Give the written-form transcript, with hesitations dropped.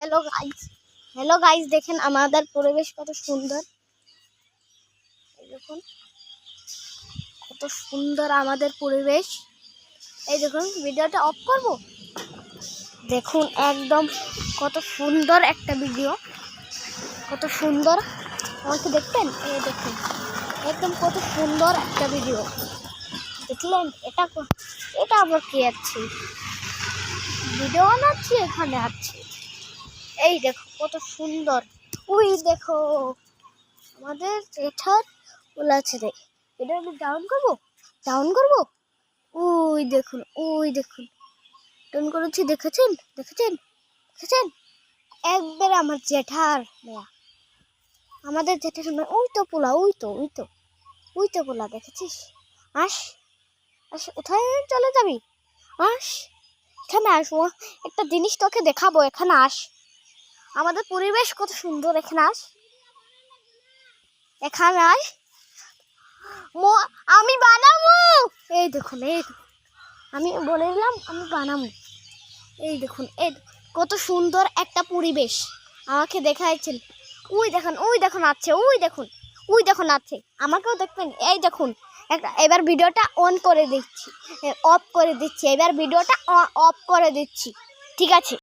Hello guys, দেখেন আমাদের পরিবেশ কত সুন্দর। দেখুন কত সুন্দর আমাদের পরিবেশ। এই দেখুন, ভিডিওটা অফ করব। দেখুন একদম কত সুন্দর একটা ভিডিও, কত সুন্দর। আমাকে দেখবেন, এই দেখুন একদম কত সুন্দর একটা ভিডিও দেখলেন। এটা আবার কি আছে, ভিডিও বানাচ্ছি, এখানে আছে। এই দেখো কত সুন্দর। ওই দেখো আমাদের জেঠার ফুল আছে রে। এটা আমি ডাউন করবো। ওই দেখুন ডাউন করেছি। দেখেছেন একবার আমার জেঠার মেয়া, আমাদের জেঠার মেয়ে। ওই তো পোলা, ওই তো পোলা, দেখেছিস? আস কোথায় চলে যাবি? এখানে আসবো, একটা জিনিস তোকে দেখাবো। এখানে আমাদের পরিবেশ কত সুন্দর। এখানে আমি বানাবো। এই দেখুন আমি বলে দিলাম আমি বানাবো। এই দেখুন কত সুন্দর একটা পরিবেশ আমাকে দেখাচ্ছেন। ওই দেখুন আছে। আমাকেও দেখবেন। এই দেখুন এবার ভিডিওটা অফ করে দিচ্ছি। এবার ভিডিওটা অফ করে দিচ্ছি। ঠিক আছে।